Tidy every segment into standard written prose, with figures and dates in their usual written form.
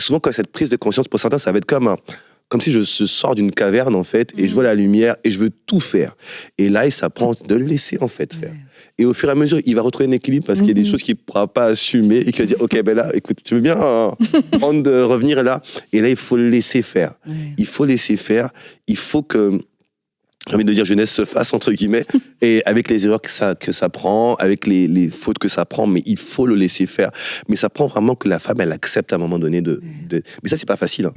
souvent, quand cette prise de conscience, pour certains, ça va être comme si je sors d'une caverne, en fait, et je vois la lumière, et je veux tout faire. Et là, il s'apprend de le laisser, en fait, faire. Et au fur et à mesure, il va retrouver un équilibre parce qu'il y a des choses qu'il ne pourra pas assumer et qu'il va dire, OK, ben là, écoute, tu veux bien revenir là? Et là, il faut le laisser faire. Il faut laisser faire. Il faut que, j'ai envie de dire, jeunesse se fasse, entre guillemets, et avec les erreurs que ça prend, avec les fautes que ça prend, mais il faut le laisser faire. Mais ça prend vraiment que la femme, elle accepte à un moment donné Mais ça, c'est pas facile, hein.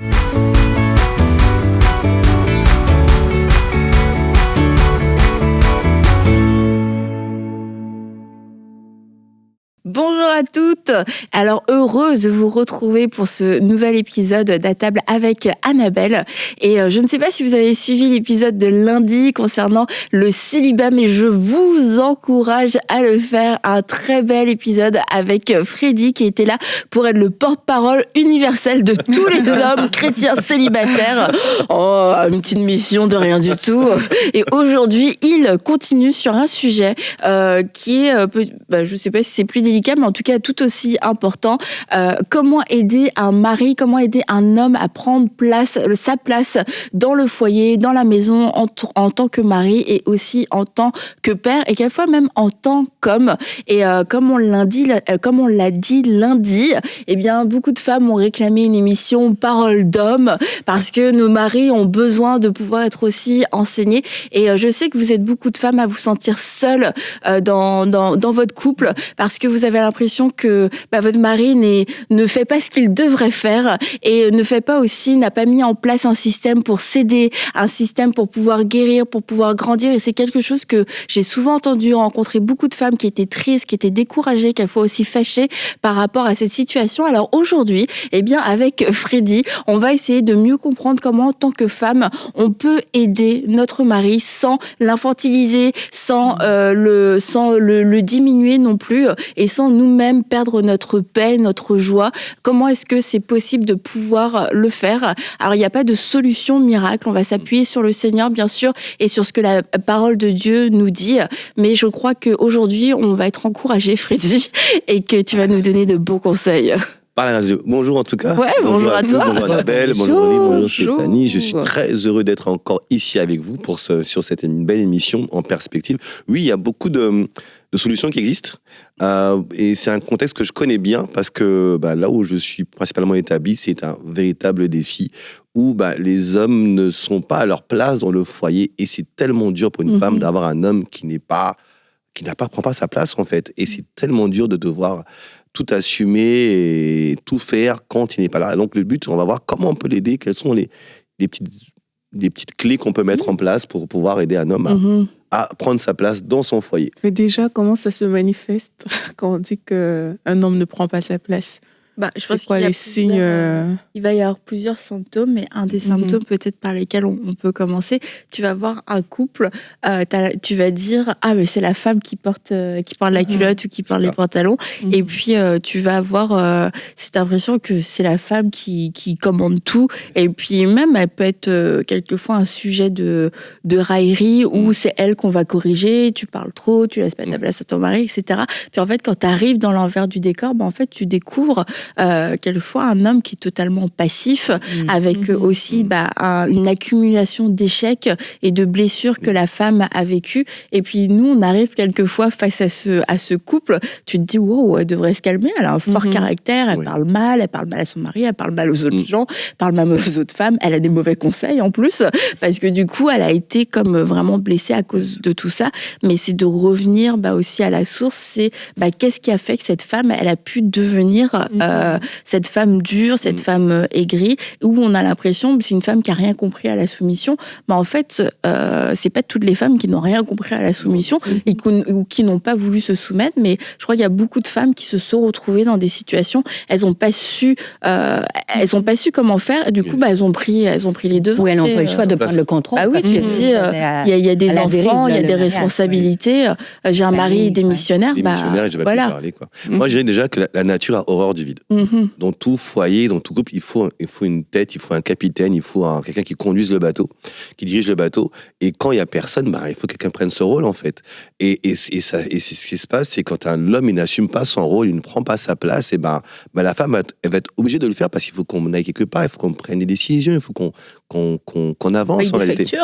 Bonjour à toutes. Alors, heureuse de vous retrouver pour ce nouvel épisode d'À table avec Annabelle. Et je ne sais pas si vous avez suivi l'épisode de lundi concernant le célibat, mais je vous encourage à le faire. Un très bel épisode avec Freddy qui était là pour être le porte-parole universel de tous les hommes chrétiens célibataires. Oh, une petite mission de rien du tout. Et aujourd'hui, il continue sur un sujet qui est, je ne sais pas si c'est plus délicat, mais en tout cas tout aussi important. Comment aider un mari, comment aider un homme à prendre sa place dans le foyer, dans la maison, en tant que mari et aussi en tant que père et quelquefois même en tant qu'homme. Et comme on l'a dit lundi, eh bien beaucoup de femmes ont réclamé une émission Parole d'homme parce que nos maris ont besoin de pouvoir être aussi enseignés. Et je sais que vous êtes beaucoup de femmes à vous sentir seules dans votre couple parce que vous avez l'impression que votre mari ne fait pas ce qu'il devrait faire et n'a pas mis en place un système pour s'aider, un système pour pouvoir guérir, pour pouvoir grandir. Et c'est quelque chose que j'ai souvent entendu, rencontrer beaucoup de femmes qui étaient tristes, qui étaient découragées, quelquefois aussi fâchées par rapport à cette situation. Alors aujourd'hui, eh bien avec Freddy, on va essayer de mieux comprendre comment en tant que femme, on peut aider notre mari sans l'infantiliser, sans le diminuer non plus et sans nous-mêmes perdre notre paix, notre joie. Comment est-ce que c'est possible de pouvoir le faire? Alors, il n'y a pas de solution miracle. On va s'appuyer sur le Seigneur, bien sûr, et sur ce que la parole de Dieu nous dit. Mais je crois qu'aujourd'hui, on va être encouragés, Freddy, et que tu vas nous donner de bons conseils. Par la grâce de Dieu. Bonjour en tout cas. Ouais, bonjour à toi. Bonjour Annabelle, bonjour Aurélie, bonjour Stéphanie. Je suis très heureux d'être encore ici avec vous sur cette belle émission en perspective. Oui, il y a beaucoup de solutions qui existent et c'est un contexte que je connais bien parce que là où je suis principalement établi, c'est un véritable défi où les hommes ne sont pas à leur place dans le foyer et c'est tellement dur pour une femme d'avoir un homme qui prend pas sa place en fait et c'est tellement dur de devoir tout assumer et tout faire quand il n'est pas là. Donc le but, on va voir comment on peut l'aider, quelles sont les petites clés qu'on peut mettre en place pour pouvoir aider un homme à prendre sa place dans son foyer. Mais déjà, comment ça se manifeste quand on dit qu'un homme ne prend pas sa place? Je pense qu'il y a les signes il va y avoir plusieurs symptômes, mais un des symptômes peut-être par lesquels on peut commencer, tu vas voir un couple, tu vas dire mais c'est la femme qui porte la culotte ou qui porte les pantalons, et puis tu vas avoir cette impression que c'est la femme qui commande tout, et puis même elle peut être quelquefois un sujet de raillerie où c'est elle qu'on va corriger, tu parles trop, tu laisses pas ta place à ton mari, etc. Puis en fait quand tu arrives dans l'envers du décor, en fait tu découvres quelquefois un homme qui est totalement passif, avec aussi une accumulation d'échecs et de blessures que la femme a vécues. Et puis nous, on arrive quelquefois face à ce couple, tu te dis wow, elle devrait se calmer, elle a un fort caractère, elle parle mal à son mari, elle parle mal aux autres gens, parle mal aux autres femmes, elle a des mauvais conseils en plus, parce que du coup, elle a été comme vraiment blessée à cause de tout ça. Mais c'est de revenir aussi à la source, c'est qu'est-ce qui a fait que cette femme, elle a pu devenir cette femme dure, cette femme aigrie, où on a l'impression que c'est une femme qui a rien compris à la soumission. Mais en fait, c'est pas toutes les femmes qui n'ont rien compris à la soumission ou qui n'ont pas voulu se soumettre. Mais je crois qu'il y a beaucoup de femmes qui se sont retrouvées dans des situations, elles n'ont pas su comment faire. Et du coup, elles ont pris les devants. Oui, elles n'ont pas eu le choix de prendre le contrôle. Oui, parce que il y a des enfants, il y a des responsabilités. J'ai un mari démissionnaire. Et je vais pas parler, quoi. Moi, je dirais déjà que la nature a horreur du vide. Dans tout foyer, dans tout groupe, il faut une tête, il faut un capitaine, il faut quelqu'un qui conduise le bateau, qui dirige le bateau. Et quand il y a personne, il faut que quelqu'un prenne ce rôle, en fait. Et c'est ce qui se passe, c'est quand l'homme, il n'assume pas son rôle, il ne prend pas sa place, et la femme, elle va être obligée de le faire parce qu'il faut qu'on aille quelque part, il faut qu'on prenne des décisions, il faut qu'on avance en réalité.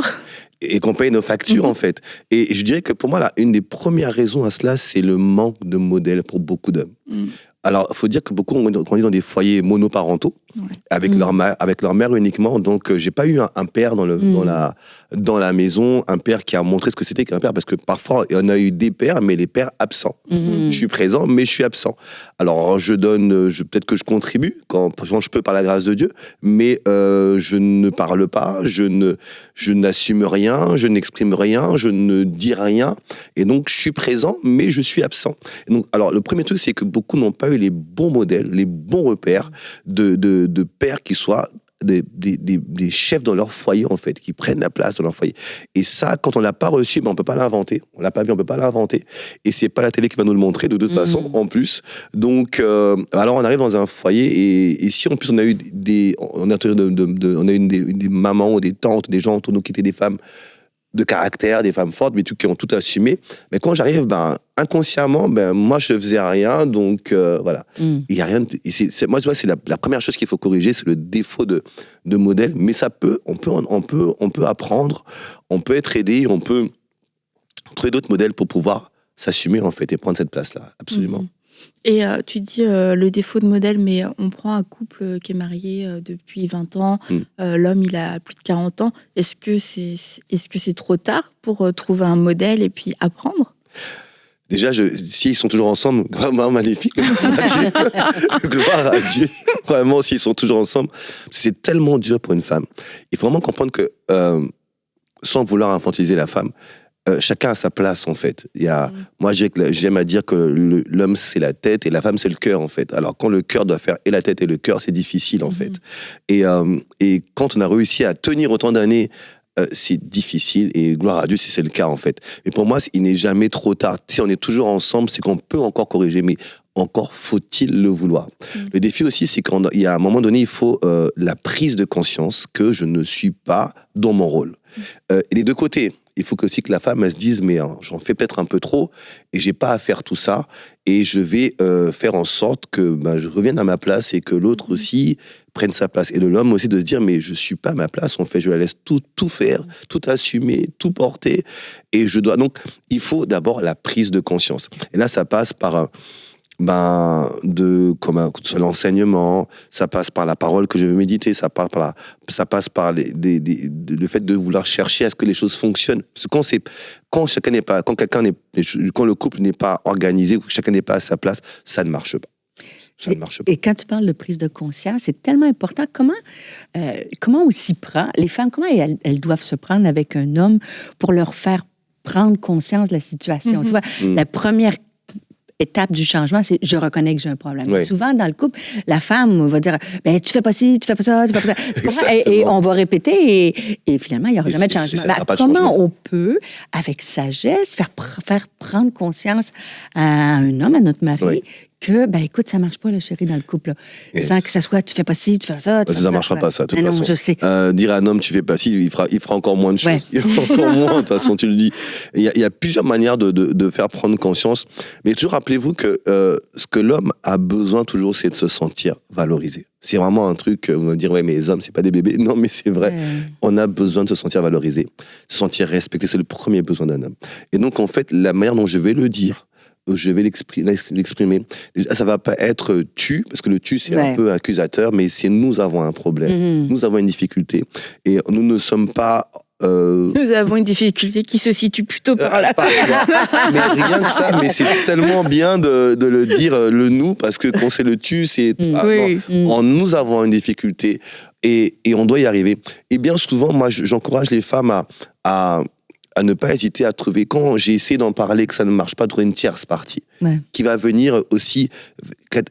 Et qu'on paye nos factures, en fait. Et je dirais que pour moi, une des premières raisons à cela, c'est le manque de modèles pour beaucoup d'hommes. Alors, il faut dire que beaucoup ont grandi dans des foyers monoparentaux, avec leur mère uniquement. Donc, j'ai pas eu un père dans la maison, un père qui a montré ce que c'était qu'un père, parce que parfois, on a eu des pères, mais les pères absents. Je suis présent, mais je suis absent. Alors, peut-être que je contribue, quand je peux par la grâce de Dieu, mais je ne parle pas, je n'assume rien, je n'exprime rien, je ne dis rien. Et donc, je suis présent, mais je suis absent. Et donc, alors, le premier truc, c'est que beaucoup n'ont pas eu les bons modèles, les bons repères de pères qui soient des chefs dans leur foyer, en fait, qui prennent la place dans leur foyer. Et ça, quand on l'a pas reçu, on peut pas l'inventer. On l'a pas vu, on peut pas l'inventer. Et c'est pas la télé qui va nous le montrer, de toute façon, en plus. Donc, alors on arrive dans un foyer, et si en plus on a eu des mamans ou des tantes, des gens autour de nous qui étaient des femmes de caractère, des femmes fortes, mais qui ont tout assumé. Mais quand j'arrive, inconsciemment, moi, je ne faisais rien, donc voilà. Il y a rien. Moi, tu vois, c'est la première chose qu'il faut corriger, c'est le défaut de modèle. Mais on peut apprendre, on peut être aidé, on peut trouver d'autres modèles pour pouvoir s'assumer, en fait, et prendre cette place-là, absolument. Et tu dis le défaut de modèle, mais on prend un couple qui est marié depuis 20 ans, l'homme il a plus de 40 ans. Est-ce que c'est trop tard pour trouver un modèle et puis apprendre ? Déjà, s'ils sont toujours ensemble, vraiment magnifique. Gloire à Dieu. Vraiment, s'ils sont toujours ensemble, c'est tellement dur pour une femme. Il faut vraiment comprendre que, sans vouloir infantiliser la femme, chacun a sa place, en fait. Moi, j'aime à dire que l'homme, c'est la tête et la femme, c'est le cœur, en fait. Alors, quand le cœur doit faire et la tête et le cœur, c'est difficile, en fait. Et quand on a réussi à tenir autant d'années, c'est difficile, et gloire à Dieu si c'est le cas, en fait. Mais pour moi, il n'est jamais trop tard. Si on est toujours ensemble, c'est qu'on peut encore corriger, mais encore faut-il le vouloir. Le défi aussi, c'est qu'il y a un moment donné, il faut la prise de conscience que je ne suis pas dans mon rôle. Et des deux côtés. Il faut aussi que la femme elle se dise, mais j'en fais peut-être un peu trop et j'ai pas à faire tout ça, et je vais faire en sorte que je revienne à ma place et que l'autre aussi prenne sa place. Et de l'homme aussi de se dire, mais je suis pas à ma place, en fait, je la laisse tout faire, tout assumer, tout porter, et je dois. Donc, il faut d'abord la prise de conscience. Et là, ça passe par l'enseignement, ça passe par la parole que je veux méditer, ça passe par le fait de vouloir chercher à ce que les choses fonctionnent. Parce que quand le couple n'est pas organisé, ou que chacun n'est pas à sa place, ça ne marche pas. Et quand tu parles de prise de conscience, c'est tellement important. Comment on s'y prend? Les femmes, comment elles doivent se prendre avec un homme pour leur faire prendre conscience de la situation? Tu vois, la première étape du changement, c'est je reconnais que j'ai un problème. Oui. Souvent, dans le couple, la femme va dire tu fais pas ci, tu fais pas ça, tu fais pas ça. Et on va répéter, et finalement, il n'y aura jamais de changement. Comment on peut, avec sagesse, faire prendre conscience à un homme, à notre mari, que, écoute, ça marche pas, le chéri, dans le couple. Sans que ça soit, tu fais pas ci, tu fais ça. Ça marchera pas, ça, de toute façon. Non, je sais. Dire à un homme, tu fais pas ci, il fera encore moins de choses. Ouais. Il fera encore moins, de toute façon, tu le dis. Il y a plusieurs manières de faire prendre conscience. Mais toujours rappelez-vous que ce que l'homme a besoin toujours, c'est de se sentir valorisé. C'est vraiment un truc, vous me dire, mais les hommes, c'est pas des bébés. Non, mais c'est vrai. On a besoin de se sentir valorisé, se sentir respecté. C'est le premier besoin d'un homme. Et donc, en fait, la manière dont je vais le dire, je vais l'exprimer. Ça va pas être tu, parce que le tu, c'est un peu accusateur, mais c'est nous avons un problème. Nous avons une difficulté. Et nous ne sommes pas... Nous avons une difficulté qui se situe plutôt par là. Mais rien que ça, mais c'est tellement bien de le dire, le nous, parce que quand c'est le tu, c'est... nous avons une difficulté, et on doit y arriver. Et bien souvent, moi, j'encourage les femmes à ne pas hésiter à trouver, quand j'ai essayé d'en parler, que ça ne marche pas, de trouver une tierce partie, qui va venir aussi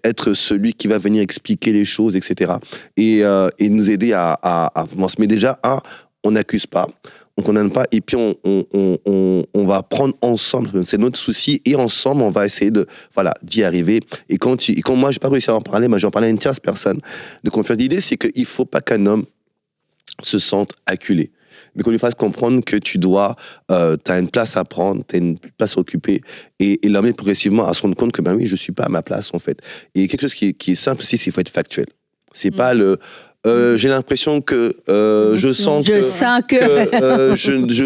être celui qui va venir expliquer les choses, etc. Et nous aider à avancer. Mais déjà, on n'accuse pas, condamne pas, et puis on va prendre ensemble, c'est notre souci, et ensemble, on va essayer d'y arriver. Et quand moi, j'ai pas réussi à en parler, j'en parlais à une tierce personne de confiance. L'idée, c'est qu'il faut pas qu'un homme se sente acculé, mais qu'on lui fasse comprendre que t'as une place à prendre, t'as une place à occuper, et l'amener progressivement à se rendre compte que, oui, je suis pas à ma place, en fait. Et quelque chose qui est simple aussi, c'est qu'il faut être factuel. C'est pas j'ai l'impression que je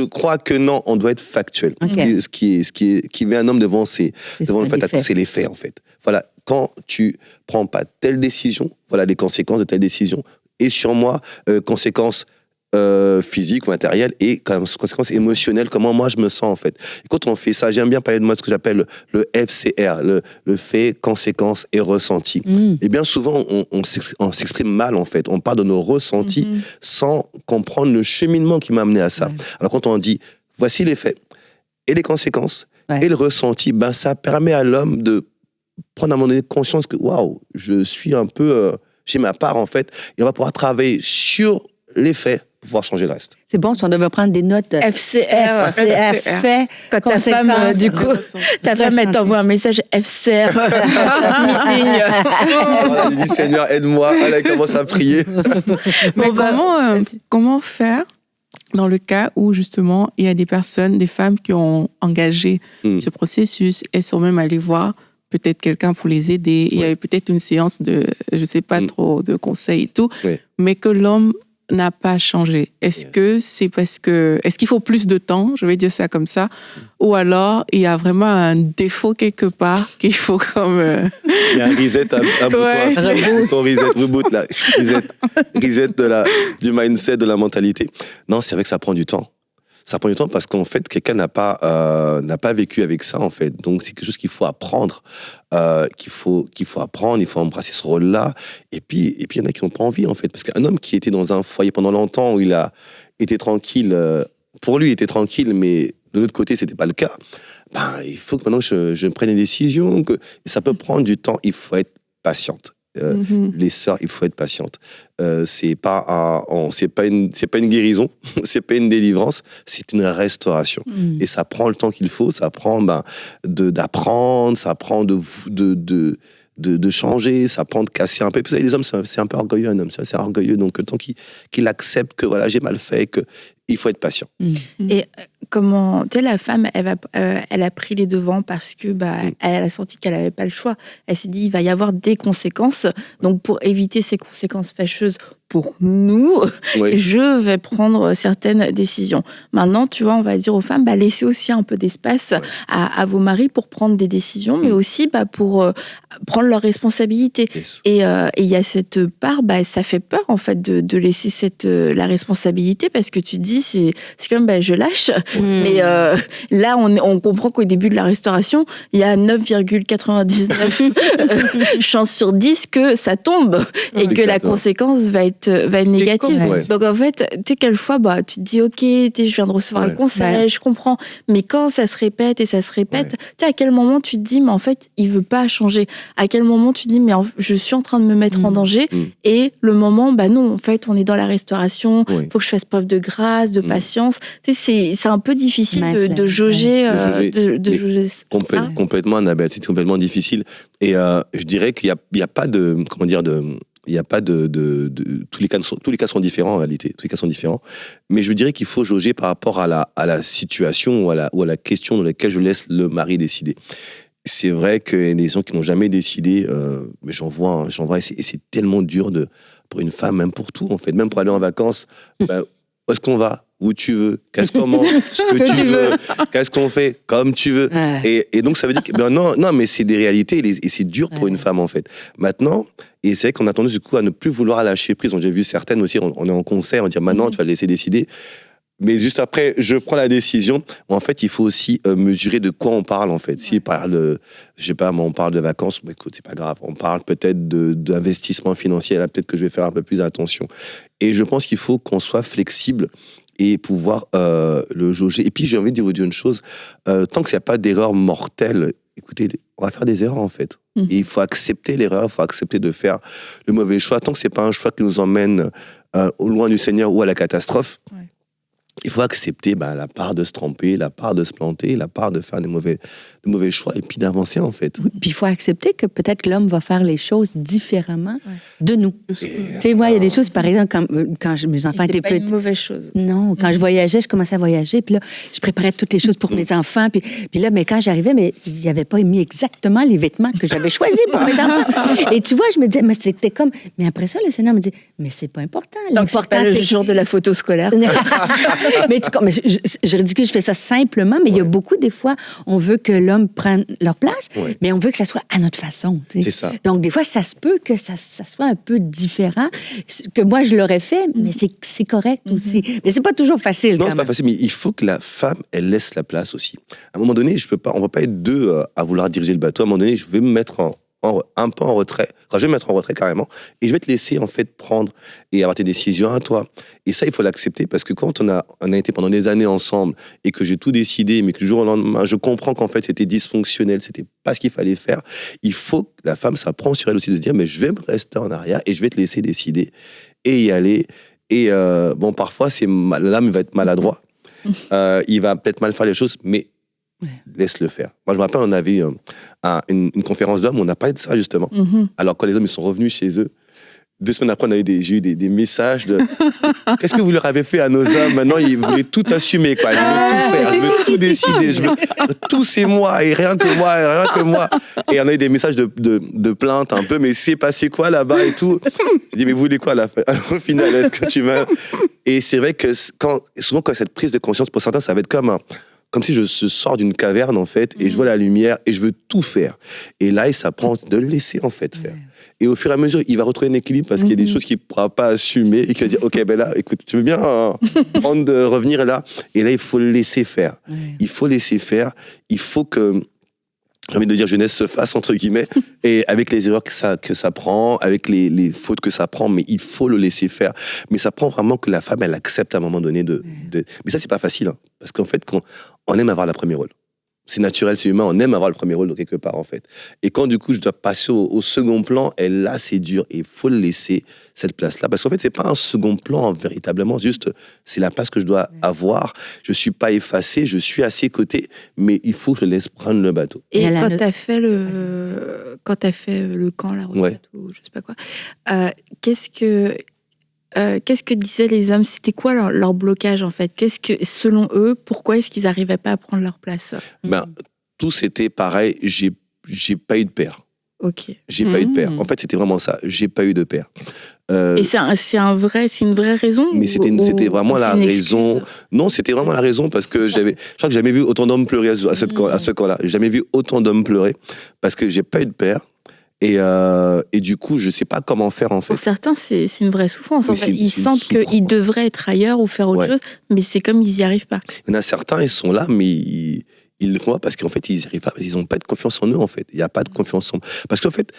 crois que non, on doit être factuel. Okay. Ce qui met un homme devant le fait à c'est les faits, en fait. Voilà, quand tu prends pas telle décision, voilà les conséquences de telle décision, et sur moi, conséquences physique ou matériel, et conséquences émotionnelles, comment moi je me sens, en fait. Et quand on fait ça, j'aime bien parler de moi, ce que j'appelle le FCR, le fait, conséquences et ressenti. Et bien souvent, on s'exprime mal, en fait. On parle de nos ressentis sans comprendre le cheminement qui m'a amené à ça. Alors quand on dit, voici les faits et les conséquences et le ressenti, ça permet à l'homme de prendre à un moment donné conscience que, waouh, je suis un peu, j'ai ma part, en fait, et on va pouvoir travailler sur les faits pour pouvoir changer le reste. C'est bon, si on devait prendre des notes FCR. fait, quand ta femme, ta femme, elle t'envoie un message FCR, meeting. Elle dit, Seigneur, aide-moi. Elle commence à prier. Mais comment faire dans le cas où, justement, il y a des femmes qui ont engagé ce processus, elles sont même allées voir peut-être quelqu'un pour les aider. Il y avait peut-être une séance de, je sais pas trop, de conseils et tout, mais que l'homme n'a pas changé. Est-ce que c'est parce que... Est-ce qu'il faut plus de temps, je vais dire ça comme ça, ou alors il y a vraiment un défaut quelque part qu'il faut comme... Il y a un reset à bout, ton reboot là. Reset du mindset, de la mentalité. Non, c'est vrai que ça prend du temps. Ça prend du temps parce qu'en fait, quelqu'un n'a pas vécu avec ça, en fait. Donc, c'est quelque chose qu'il faut apprendre. Il faut apprendre, il faut embrasser ce rôle-là. Et puis, il y en a qui n'ont pas envie, en fait. Parce qu'un homme qui était dans un foyer pendant longtemps, où il a été tranquille, pour lui, il était tranquille, mais de l'autre côté, c'était pas le cas. Il faut que maintenant, je prenne une décision. Ça peut prendre du temps. Il faut être patiente. Les sœurs, il faut être patiente. C'est pas une guérison, c'est pas une délivrance, c'est une restauration. Et ça prend le temps qu'il faut, ça prend d'apprendre, ça prend de changer, ça prend de casser un peu. Vous savez, les hommes, c'est un peu orgueilleux, un homme, c'est orgueilleux. Donc, le temps qu'il accepte que voilà, j'ai mal fait, qu'il faut être patient. Et comment, tu sais, la femme, elle a pris les devants parce que elle a senti qu'elle n'avait pas le choix. Elle s'est dit, il va y avoir des conséquences. Donc, pour éviter ces conséquences fâcheuses pour nous, je vais prendre certaines décisions. Maintenant, tu vois, on va dire aux femmes, laissez aussi un peu d'espace à vos maris pour prendre des décisions, mais aussi pour prendre leurs responsabilités. Yes. Et il y a cette part, ça fait peur, en fait, de laisser la responsabilité, parce que tu te dis, c'est comme, je lâche. Mais là, on comprend qu'au début de la restauration, il y a 9,99 chances sur 10 que ça tombe et que la conséquence va être négative. Donc, en fait, tu sais, quelquefois, tu te dis, OK, je viens de recevoir le conseil, je comprends. Mais quand ça se répète et ça se répète, tu sais, à quel moment tu te dis, mais en fait, il veut pas changer. À quel moment tu te dis, mais je suis en train de me mettre en danger. Et le moment, non, en fait, on est dans la restauration, il faut que je fasse preuve de grâce, de patience. Tu sais, c'est un peu difficile de jauger. De jauger complètement, Annabelle, c'est complètement difficile. Et je dirais qu'il n'y a pas de... Comment dire il n'y a pas tous les cas sont différents en réalité. Tous les cas sont différents. Mais je dirais qu'il faut jauger par rapport à la situation ou à la question dans laquelle je laisse le mari décider. C'est vrai qu'il y a des gens qui n'ont jamais décidé, mais j'en vois, et c'est tellement dur pour une femme, même pour tout en fait, même pour aller en vacances. Où est-ce qu'on va? Où tu veux, qu'est-ce qu'on mange, ce que tu veux, qu'est-ce qu'on fait, comme tu veux. Et donc, ça veut dire que, non, mais c'est des réalités et c'est dur pour une femme, en fait. Maintenant, et c'est vrai qu'on a tendance, du coup, à ne plus vouloir lâcher prise. J'ai vu certaines aussi, on est en concert, on dit maintenant, tu vas laisser décider. Mais juste après, je prends la décision. En fait, il faut aussi mesurer de quoi on parle, en fait. Si on parle de vacances, écoute, c'est pas grave. On parle peut-être d'investissement financier. Là, peut-être que je vais faire un peu plus attention. Et je pense qu'il faut qu'on soit flexible et pouvoir le jauger. Et puis, j'ai envie de vous dire une chose. Tant qu'il n'y a pas d'erreur mortelle, écoutez, on va faire des erreurs, en fait. Et il faut accepter l'erreur, il faut accepter de faire le mauvais choix. Tant que ce n'est pas un choix qui nous emmène au loin du Seigneur ou à la catastrophe, il faut accepter la part de se tromper, la part de se planter, la part de faire de mauvais choix et puis d'avancer en fait. Oui, puis il faut accepter que peut-être l'homme va faire les choses différemment de nous. Tu sais, moi, il y a des choses, par exemple, quand mes enfants étaient petits. C'est pas une mauvaise chose. Non, quand je voyageais, je commençais à voyager, puis là, je préparais toutes les choses pour mes enfants, puis là, mais quand j'arrivais, mais il n'avait pas mis exactement les vêtements que j'avais choisis pour mes enfants. Et tu vois, je me disais, mais c'était comme... Mais après ça, le Seigneur me dit, mais c'est pas important. L'important, c'est le jour de la photo scolaire. Mais je ridicule, je fais ça simplement, mais il y a beaucoup, des fois, on veut que l'homme prenne leur place, mais on veut que ça soit à notre façon. C'est ça. Donc, des fois, ça se peut que ça soit un peu différent, que moi, je l'aurais fait, mais c'est correct aussi. Mais c'est pas toujours facile. Non, c'est pas facile, mais il faut que la femme, elle laisse la place aussi. À un moment donné, on va pas être deux à vouloir diriger le bateau. À un moment donné, je vais me mettre un peu en retrait. Quand je vais me mettre en retrait carrément, et je vais te laisser en fait prendre et avoir tes décisions à toi. Et ça, il faut l'accepter parce que quand on a été pendant des années ensemble et que j'ai tout décidé, mais que du jour au lendemain, je comprends qu'en fait c'était dysfonctionnel, c'était pas ce qu'il fallait faire. Il faut que la femme, ça prend sur elle aussi de se dire, mais je vais me rester en arrière et je vais te laisser décider et y aller. Et parfois l'âme va être maladroit, il va peut-être mal faire les choses, mais laisse-le faire. Moi, je me rappelle, on avait une conférence d'hommes, on a parlé de ça, justement. Alors, quand les hommes ils sont revenus chez eux, 2 semaines après, j'ai eu des messages de « Qu'est-ce que vous leur avez fait à nos hommes ?» Maintenant, ils voulaient tout assumer, quoi. Je veux tout faire, je veux tout décider, tout c'est moi, et rien que moi, et rien que moi. Et on a eu des messages de plainte un peu, mais c'est passé quoi là-bas et tout. J'ai dit « Mais vous voulez quoi à la fin ?» Au final, est-ce que tu veux... Et c'est vrai que souvent, quand cette prise de conscience, pour certains, ça va être comme si je sors d'une caverne, en fait, et je vois la lumière, et je veux tout faire. Et là, il s'apprend de le laisser, en fait, faire. Et au fur et à mesure, il va retrouver un équilibre parce qu'il y a des choses qu'il ne pourra pas assumer et qu'il va dire, OK, là, écoute, tu veux bien revenir là? Et là, il faut le laisser faire. Il faut laisser faire. Il faut que, j'ai envie de dire, jeunesse se fasse, entre guillemets, et avec les erreurs que ça prend, avec les fautes que ça prend, mais il faut le laisser faire. Mais ça prend vraiment que la femme, elle accepte à un moment donné Mais ça, c'est pas facile, hein, parce qu'en fait, on aime avoir le premier rôle. C'est naturel, c'est humain, on aime avoir le premier rôle quelque part, en fait. Et quand, du coup, je dois passer au second plan, et là, c'est dur, et il faut le laisser, cette place-là. Parce qu'en fait, c'est pas un second plan, véritablement, juste, c'est la place que je dois avoir. Je suis pas effacé, je suis à ses côtés, mais il faut que je laisse prendre le bateau. Et quand tu as fait le camp, la retraite, ou je sais pas quoi, qu'est-ce que disaient les hommes? C'était quoi leur blocage, en fait? Selon eux, pourquoi est-ce qu'ils n'arrivaient pas à prendre leur place? Tous étaient pareil, j'ai pas eu de père. Ok. J'ai pas eu de père. En fait, c'était vraiment ça. J'ai pas eu de père. Et c'est une vraie raison? Mais c'était vraiment la raison. Non, c'était vraiment la raison parce que je crois que j'ai jamais vu autant d'hommes pleurer à ce camp-là. J'ai jamais vu autant d'hommes pleurer parce que j'ai pas eu de père. Et du coup, je sais pas comment faire, en fait. Pour certains, c'est une vraie souffrance. En fait. Ils sentent qu'ils devraient être ailleurs ou faire autre chose, mais c'est comme ils n'y arrivent pas. Il y en a certains, ils sont là, mais ils le font pas parce qu'en fait, ils n'y arrivent pas, parce qu'ils n'ont pas de confiance en eux, en fait. Il n'y a pas de confiance en eux. Parce qu'en fait,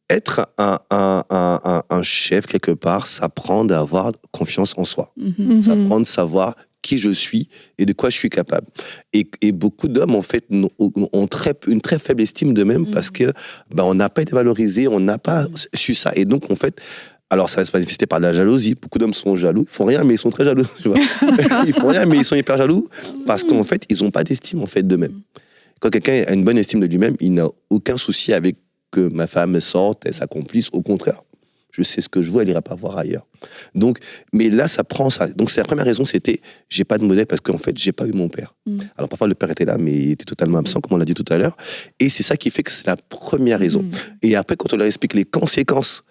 être un chef, quelque part, ça prend d'avoir confiance en soi. Ça prend de savoir qui je suis et de quoi je suis capable. Et beaucoup d'hommes, en fait, ont une très faible estime d'eux-mêmes parce que on n'a pas été valorisés, on n'a pas su ça. Et donc, en fait, alors ça va se manifester par de la jalousie. Beaucoup d'hommes sont jaloux. Ils font rien, mais ils sont très jaloux. Tu vois. Ils font rien, mais ils sont hyper jaloux parce qu'en fait, ils n'ont pas d'estime, en fait, d'eux-mêmes. Quand quelqu'un a une bonne estime de lui-même, il n'a aucun souci avec que ma femme sorte, elle s'accomplisse. Au contraire. Je sais ce que je veux, elle n'ira pas voir ailleurs. Donc, mais là, ça prend ça. Donc, c'est la première raison, c'était j'ai pas de modèle parce qu'en fait, j'ai pas eu mon père. Alors, parfois, le père était là, mais il était totalement absent, comme on l'a dit tout à l'heure. Et c'est ça qui fait que c'est la première raison. Et après, quand on leur explique les conséquences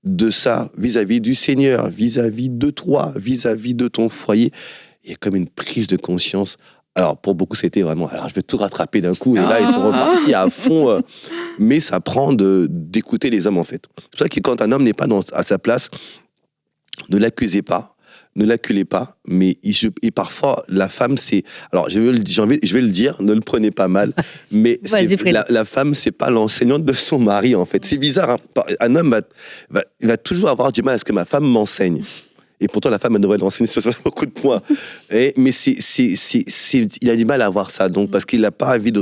de ça vis-à-vis du Seigneur, vis-à-vis de toi, vis-à-vis de ton foyer, il y a comme une prise de conscience. Alors, pour beaucoup, c'était vraiment, alors je vais tout rattraper d'un coup, et là, ils sont repartis à fond. Mais ça prend d'écouter les hommes, en fait. C'est pour ça que quand un homme n'est pas à sa place, ne l'accusez pas, ne l'acculez pas, mais et parfois, la femme, c'est... Alors, je vais le dire, ne le prenez pas mal, mais la femme, c'est pas l'enseignante de son mari, en fait. C'est bizarre, hein. Un homme va toujours avoir du mal à ce que ma femme m'enseigne. Et pourtant, la femme, elle devrait l'enseigner sur beaucoup de points. Mais il a du mal à voir ça, donc, parce qu'il n'a pas envie de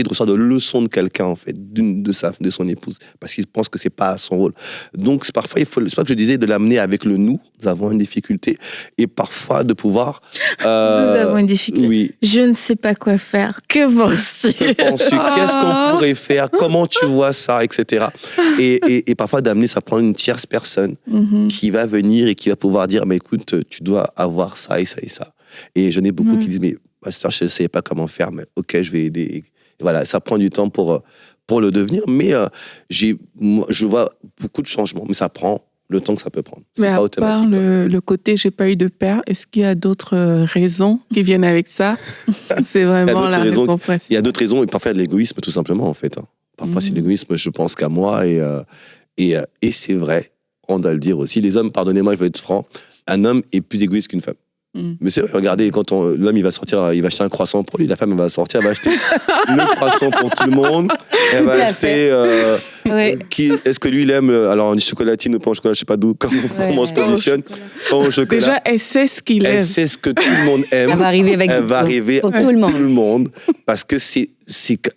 recevoir de leçons de quelqu'un, en fait, de son épouse, parce qu'il pense que c'est pas son rôle. Donc, parfois, c'est pas que je disais de l'amener avec le nous avons une difficulté, et parfois de pouvoir... nous avons une difficulté. Oui. Je ne sais pas quoi faire. Que penses-tu? Qu'est-ce qu'on pourrait faire? Comment tu vois ça, etc. Et parfois, d'amener, ça prend une tierce personne qui va venir et qui va pouvoir dire, mais écoute, tu dois avoir ça et ça et ça. Et j'en ai beaucoup qui disent, mais pasteur, je ne sais pas comment faire, mais ok, je vais aider. Et voilà, ça prend du temps pour le devenir, mais je vois beaucoup de changements, mais ça prend le temps que ça peut prendre. Mais à part le côté j'ai pas eu de père, est-ce qu'il y a d'autres raisons qui viennent avec ça? C'est vraiment la raison principale. Il y a d'autres raisons, et parfois de l'égoïsme tout simplement en fait. Parfois c'est l'égoïsme, je pense qu'à moi, et c'est vrai, on doit le dire aussi. Les hommes, pardonnez-moi, je vais être franc, un homme est plus égoïste qu'une femme. Mais c'est vrai, regardez, quand l'homme il va sortir, il va acheter un croissant pour lui, la femme elle va sortir, elle va acheter le croissant pour tout le monde, elle va acheter... est-ce que lui il aime, alors on dit chocolatine ou pas au chocolat, je sais pas d'où, comment on se positionne. Au chocolat. Déjà, elle sait ce qu'il aime. Elle sait ce que tout le monde aime. Elle va arriver pour tout le monde. Parce que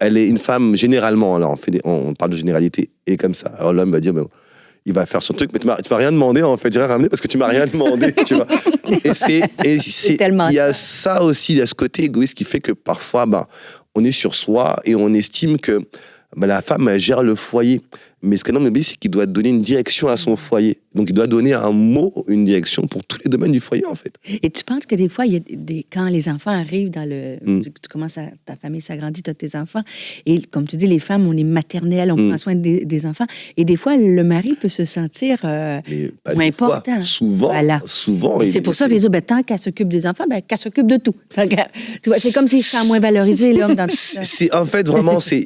elle est une femme, généralement, alors on parle de généralité, et comme ça. Alors l'homme va dire, il va faire son truc, mais tu m'as rien demandé, en fait. J'ai rien ramené parce que tu m'as rien demandé, tu vois. Il y a ça aussi, il y a ce côté égoïste qui fait que parfois, on est sur soi et on estime que la femme, elle gère le foyer. Mais ce qu'un homme oublie, c'est qu'il doit donner une direction à son foyer. Donc, il doit donner un mot, une direction pour tous les domaines du foyer, en fait. Et tu penses que des fois, quand les enfants arrivent dans tu commences ta famille s'agrandit, tu as tes enfants, et comme tu dis, les femmes, on est maternelles, on prend soin des enfants, et des fois, le mari peut se sentir moins important. Souvent. Voilà. Souvent. Et c'est pour ça qu'il dit, tant qu'elle s'occupe des enfants, qu'elle s'occupe de tout. Tu vois, c'est comme s'il serait moins valorisé, l'homme, dans tout ça. En fait, vraiment, c'est...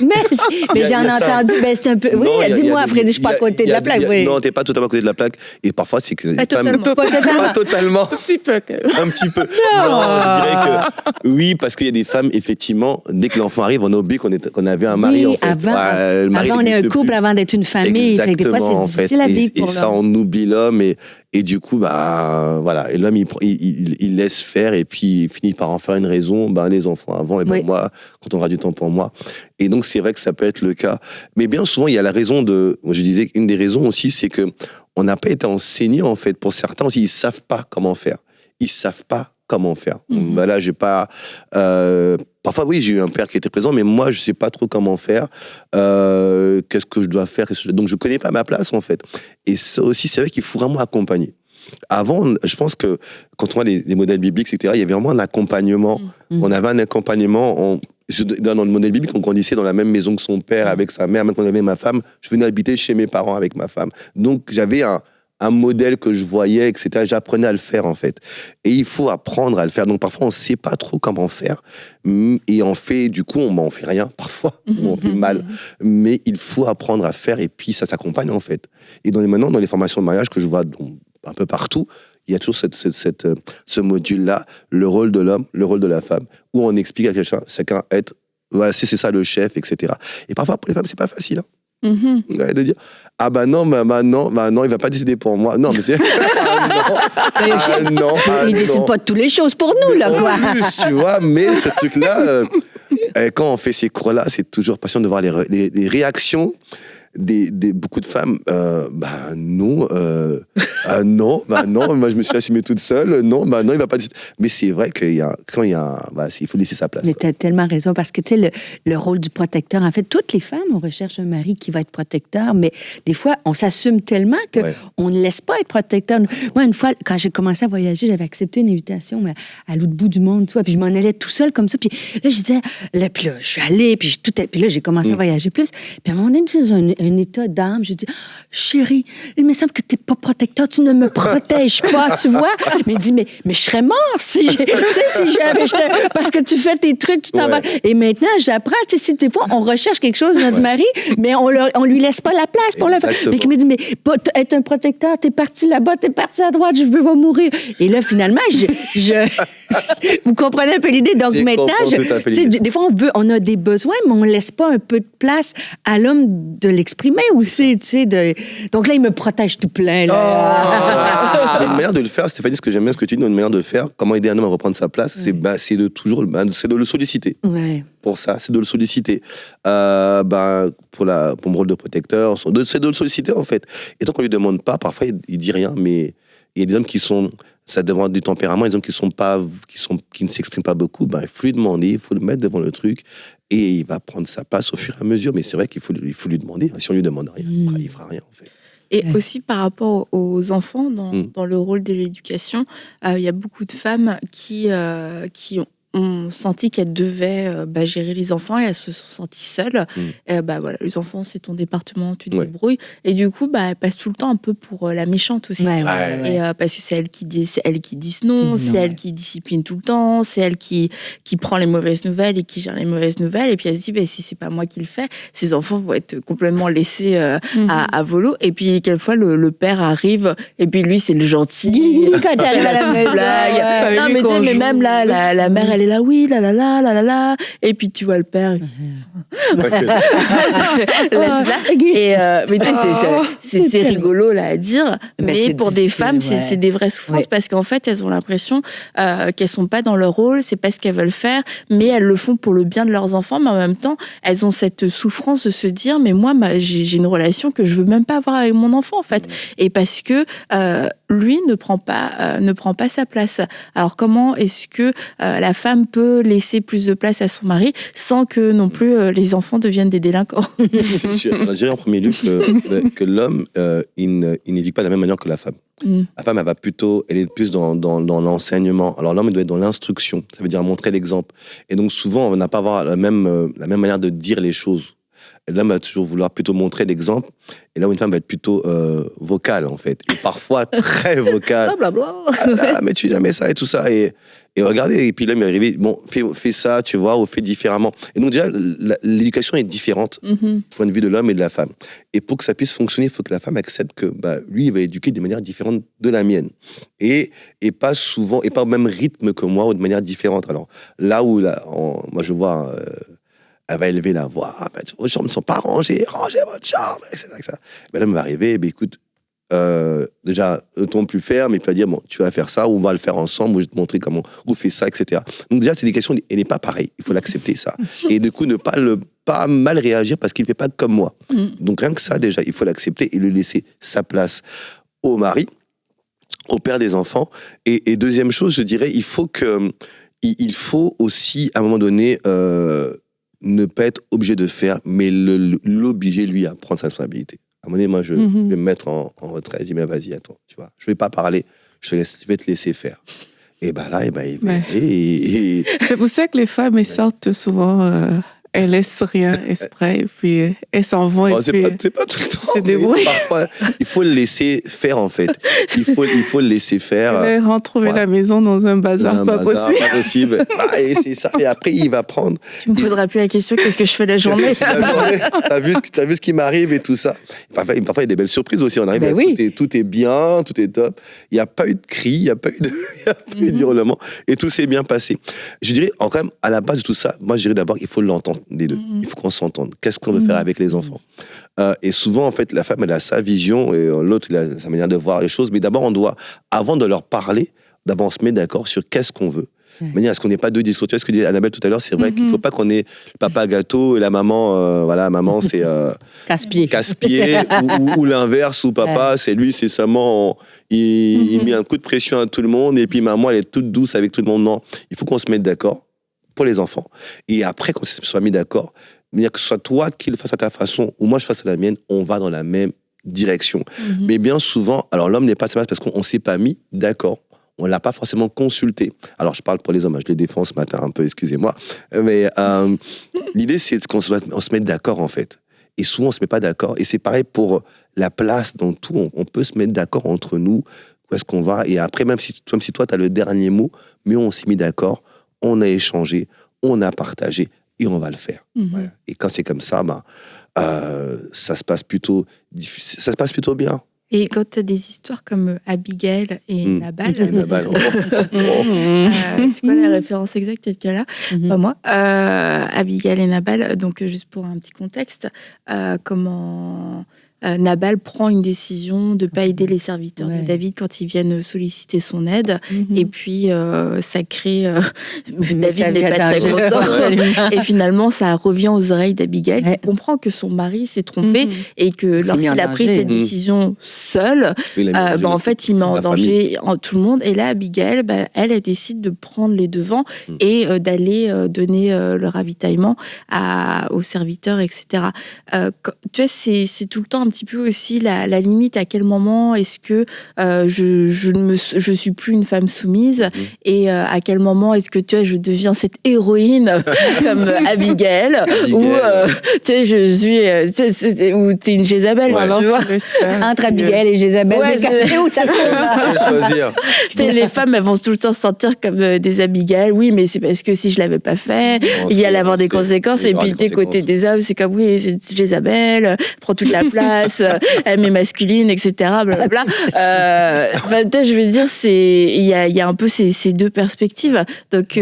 Mais j'en ai entendu. C'est un peu... Oui, dis-moi, Frédéric, je ne suis pas à côté de la plaque. Non, tu n'es pas totalement à côté de la plaque. Et parfois, c'est que... Pas totalement. Un petit peu. Un petit peu. Non, je dirais que... Oui, parce qu'il y a des femmes, effectivement, dès que l'enfant arrive, on oublie qu'on avait un mari, en fait. Avant, on est un couple, avant d'être une famille. Exactement, des fois, c'est difficile à vivre pour l'homme. Et ça, on oublie l'homme. Et du coup, voilà. Et l'homme, il laisse faire et puis il finit par en faire une raison. Les enfants avant, et moi, quand on aura du temps pour moi. Et donc, c'est vrai que ça peut être le cas. Mais bien souvent, il y a la raison je disais, une des raisons aussi, c'est que on n'a pas été enseigné, en fait. Pour certains aussi, ils savent pas comment faire. Ils savent pas comment faire. Là, j'ai pas... parfois, oui, j'ai eu un père qui était présent, mais moi, je sais pas trop comment faire. Qu'est-ce que je dois faire? Donc, je connais pas ma place, en fait. Et ça aussi, c'est vrai qu'il faut vraiment accompagner. Avant, je pense que quand on voit les modèles bibliques, etc., il y avait vraiment un accompagnement. On avait un accompagnement... Dans le modèle biblique, on grandissait dans la même maison que son père, avec sa mère. Même quand j'avais ma femme, je venais habiter chez mes parents avec ma femme. Donc, j'avais un modèle que je voyais, etc. J'apprenais à le faire, en fait. Et il faut apprendre à le faire. Donc, parfois, on ne sait pas trop comment faire. Et on fait, du coup, on fait rien, parfois. On fait mal. Mais il faut apprendre à faire. Et puis, ça s'accompagne, en fait. Et maintenant, dans les formations de mariage que je vois un peu partout, il y a toujours ce module-là, le rôle de l'homme, le rôle de la femme, où on explique à chacun être, voilà, c'est ça le chef, etc. Et parfois, pour les femmes, c'est pas facile. De dire, non, il va pas décider pour moi. Non, mais c'est... il décide pas de toutes les choses pour nous, là, quoi. En plus, tu vois, mais ce truc-là, quand on fait ces cours-là, c'est toujours patient de voir les réactions beaucoup de femmes, non, moi je me suis assumée toute seule, non, il va pas dire. Mais c'est vrai il faut laisser sa place. Mais tu as tellement raison, parce que tu sais, le rôle du protecteur, en fait, toutes les femmes, on recherche un mari qui va être protecteur, mais des fois, on s'assume tellement qu'on ne laisse pas être protecteur. Moi, une fois, quand j'ai commencé à voyager, j'avais accepté une invitation à l'autre bout du monde, tu vois, puis je m'en allais tout seul comme ça, puis là, je disais, puis là, je suis allée, puis là, j'ai commencé à voyager plus, puis à un moment donné, un état d'âme. Je dis, chérie, il me semble que tu n'es pas protecteur, tu ne me protèges pas, tu vois. Mais il dit, mais je serais mort si j'avais... Parce que tu fais tes trucs, tu t'en vas. Et maintenant, j'apprends, tu sais, si des fois, on recherche quelque chose de notre mari, mais on lui laisse pas la place pour le faire. Mais il me dit, mais être un protecteur, t'es parti là-bas, t'es parti à droite, je vais mourir. Et là, finalement, vous comprenez un peu l'idée. Donc maintenant, des fois, on a des besoins, mais on laisse pas un peu de place à l'homme de l'exprimer aussi, tu sais. Donc là, il me protège tout plein, là. Mais une manière de le faire, Stéphanie, ce que j'aime bien, ce que tu dis, une manière de le faire, comment aider un homme à reprendre sa place, c'est de le solliciter. Ouais. Pour ça, c'est de le solliciter. Pour mon rôle de protecteur, c'est de le solliciter, en fait. Et tant qu'on lui demande pas, parfois, il dit rien, mais il y a des hommes ça demande du tempérament, des hommes qui ne s'expriment pas beaucoup, il faut lui demander, il faut le mettre devant le truc, et il va prendre sa place au fur et à mesure. Mais c'est vrai qu'il faut lui demander. Si on lui demande rien, il fera rien, en fait. Et aussi par rapport aux enfants, dans le rôle de l'éducation, il y a beaucoup de femmes qui ont senti qu'elles devaient gérer les enfants et elles se sont senties seules. Les enfants, c'est ton département, tu te débrouilles. Et du coup, elles passent tout le temps un peu pour la méchante aussi. Et parce que c'est elle qui dit non, c'est elle qui discipline tout le temps, c'est elle qui prend les mauvaises nouvelles et qui gère les mauvaises nouvelles. Et puis elle se dit, si c'est pas moi qui le fais, ces enfants vont être complètement laissés à volo. Et puis quelquefois, le père arrive et puis lui, c'est le gentil. Quand il arrive à la maison. Non, mais tu sais, mais même là, la mère, elle est là, oui, là. Et puis tu vois le père. Et mais tu sais, c'est rigolo là à dire. Mais pour des femmes, c'est des vraies souffrances parce qu'en fait, elles ont l'impression qu'elles sont pas dans leur rôle, c'est pas ce qu'elles veulent faire, mais elles le font pour le bien de leurs enfants. Mais en même temps, elles ont cette souffrance de se dire, mais moi, j'ai une relation que je veux même pas avoir avec mon enfant en fait. Et parce que lui ne prend pas sa place. Alors comment est-ce que la femme peut laisser plus de place à son mari sans que non plus les enfants deviennent des délinquants? C'est sûr. Alors, je dirais en premier lieu que l'homme, il n'éduque pas de la même manière que la femme. La femme, elle est plus dans l'enseignement. Alors l'homme, il doit être dans l'instruction. Ça veut dire montrer l'exemple. Et donc souvent, on n'a pas avoir la même manière de dire les choses. L'homme va toujours vouloir plutôt montrer l'exemple, et là où une femme va être plutôt vocale, en fait. Et parfois très vocale. Mais tu dis jamais ça et tout ça. Et regardez, et puis l'homme est arrivé, fais ça, tu vois, ou fais différemment. Et donc déjà, l'éducation est différente du point de vue de l'homme et de la femme. Et pour que ça puisse fonctionner, il faut que la femme accepte que lui, il va éduquer de manière différente de la mienne. Et pas souvent, et pas au même rythme que moi, ou de manière différente. Alors là où, moi je vois... elle va élever la voix. Vos chambres ne sont pas rangées, rangez votre chambre, etc. Là, elle va arriver, écoute, déjà, le ton plus ferme, et puis elle va dire, tu vas faire ça, ou on va le faire ensemble, ou je vais te montrer comment, ou fais ça, etc. Donc déjà, cette éducation, elle n'est pas pareille. Il faut l'accepter, ça. Et du coup, ne pas mal réagir parce qu'il ne fait pas comme moi. Donc rien que ça, déjà, il faut l'accepter et lui laisser sa place au mari, au père des enfants. Et deuxième chose, je dirais, il faut aussi, à un moment donné, ne pas être obligé de faire, mais l'obliger, lui, à prendre sa responsabilité. À un moment donné, moi, je vais me mettre en retrait, je dis, mais vas-y, attends, tu vois, je vais pas parler, je vais te laisser faire. Et là, il va C'est pour ça que les femmes, elles sortent souvent... elles laissent rien exprès, et puis elles s'en vont. C'est pas tout le temps. C'est des bruits. Parfois, il faut le laisser faire, en fait. Il faut le laisser faire. Elle retrouver la maison dans un bazar, pas possible. Et c'est ça. Et après, il va prendre. Tu me poseras plus la question, qu'est-ce que je fais la journée? T'as vu ce qui m'arrive et tout ça. Parfois, il y a des belles surprises aussi. On arrive tout est bien, tout est top. Il n'y a pas eu de cri, il n'y a pas eu d'hurlement. Et tout s'est bien passé. Je dirais, quand même, à la base de tout ça, moi, je dirais d'abord qu'il faut l'entendre. Les deux. Il faut qu'on s'entende. Qu'est-ce qu'on veut faire avec les enfants? Et souvent, en fait, la femme, elle a sa vision et l'autre, il a sa manière de voir les choses. Mais d'abord, on doit, avant de leur parler, d'abord, on se met d'accord sur qu'est-ce qu'on veut. De manière à ce qu'on n'ait pas deux discours. Tu vois ce que disait Annabelle tout à l'heure, c'est vrai qu'il ne faut pas qu'on ait le papa gâteau et la maman, maman, c'est... casse-pied. ou l'inverse, où papa, c'est lui, c'est seulement... Il met un coup de pression à tout le monde et puis maman, elle est toute douce avec tout le monde. Non, il faut qu'on se mette d'accord pour les enfants. Et après, qu'on se soit mis d'accord, que ce soit toi qui le fasses à ta façon ou moi je fasse à la mienne, on va dans la même direction. Mais bien souvent, alors l'homme n'est pas à sa place parce qu'on ne s'est pas mis d'accord. On ne l'a pas forcément consulté. Alors je parle pour les hommes, je les défends ce matin un peu, excusez-moi. Mais l'idée, c'est qu'on se mette d'accord en fait. Et souvent, on ne se met pas d'accord. Et c'est pareil pour la place dans tout. On peut se mettre d'accord entre nous, où est-ce qu'on va. Et après, même si toi, tu as le dernier mot, mais on s'est mis d'accord, on a échangé, on a partagé et on va le faire. Voilà. Et quand c'est comme ça, ça se passe plutôt bien. Et quand tu as des histoires comme Abigail et Nabal, c'est quoi la référence exacte, quelqu'un là? Pas moi. Abigail et Nabal, donc juste pour un petit contexte, comment Nabal prend une décision de ne pas aider les serviteurs de David quand ils viennent solliciter son aide. Et puis, ça crée... David n'est pas très content. Et finalement, ça revient aux oreilles d'Abigail, qui comprend que son mari s'est trompé et que lorsqu'il a pris cette décision seul, en fait, il met en danger tout le monde. Et là, Abigail, elle décide de prendre les devants et d'aller donner le ravitaillement aux serviteurs, etc. Tu vois, c'est tout le temps un petit peu aussi la limite. À quel moment est-ce que je suis plus une femme soumise et à quel moment est-ce que tu vois, je deviens cette héroïne comme Abigail ou tu vois, je suis ou t'es une Jézabel, tu vois. Entre Abigail et Jézabel, c'est où ça choisir. Les femmes, elles vont tout le temps se sentir comme des Abigail. Oui, mais c'est parce que si je l'avais pas fait, il y allait avoir des conséquences. Et puis, du côté des hommes, c'est comme, oui, c'est Jézabel, prend toute la place, elle est masculine, etc. Blablabla. Je veux dire, il y a un peu ces deux perspectives. Donc,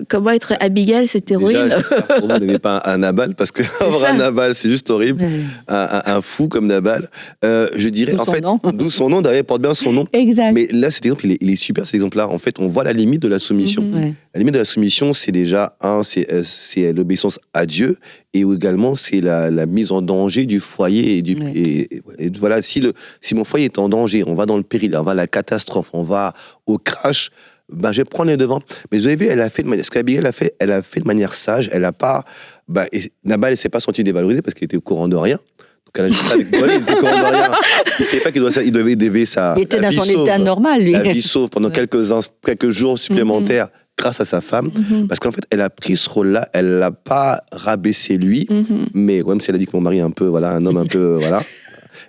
comment être Abigail, cette héroïne? Déjà, vous n'avez pas un Nabal, parce que avoir un Nabal, c'est juste horrible. Un fou comme Nabal. Je dirais, en fait, d'où son nom, d'ailleurs, porte bien son nom. Exact. Mais là, cet exemple, il est super, cet exemple-là. En fait, on voit la limite de la soumission. La limite de la soumission, c'est déjà, c'est l'obéissance à Dieu, et également, c'est la mise en danger du foyer. Et voilà, si mon foyer est en danger, on va dans le péril, on va à la catastrophe, on va au crash, je vais prendre les devants. Mais vous avez vu, ce qu'Abigail a fait, elle a fait de manière sage, elle n'a pas... Nabal ne s'est pas senti dévalorisé parce qu'il était au courant de rien. Elle a juste avec il était au courant de rien. Il ne savait pas qu'il devait déver sa... Il était dans son état normal, lui. La vie sauve pendant quelques jours supplémentaires grâce à sa femme. Parce qu'en fait, elle a pris ce rôle-là, elle ne l'a pas rabaissé lui, mais même si elle a dit que mon mari est un peu, un homme un peu,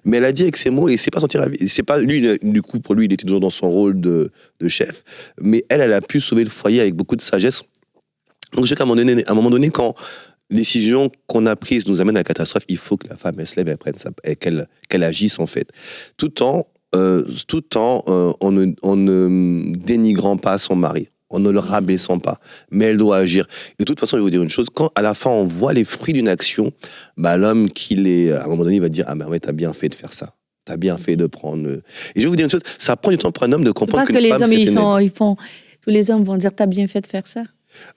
Mais elle a dit avec ses mots, et c'est pas sentir c'est pas lui, du coup, pour lui, il était toujours dans son rôle de chef, mais elle a pu sauver le foyer avec beaucoup de sagesse. Donc, je sais qu'à un moment donné, quand décision qu'on a prise nous amène à la catastrophe, il faut que la femme, elle se lève, elle prenne qu'elle agisse, en fait. Tout en en ne dénigrant pas son mari, en ne le rabaissant pas, mais elle doit agir. Et de toute façon, je vais vous dire une chose, quand à la fin on voit les fruits d'une action, l'homme qu'il est, à un moment donné, il va dire, ouais, t'as bien fait de faire ça. T'as bien fait de prendre... Et je vais vous dire une chose, ça prend du temps pour un homme de comprendre qu'une femme, c'est une... Tous les hommes vont dire, t'as bien fait de faire ça.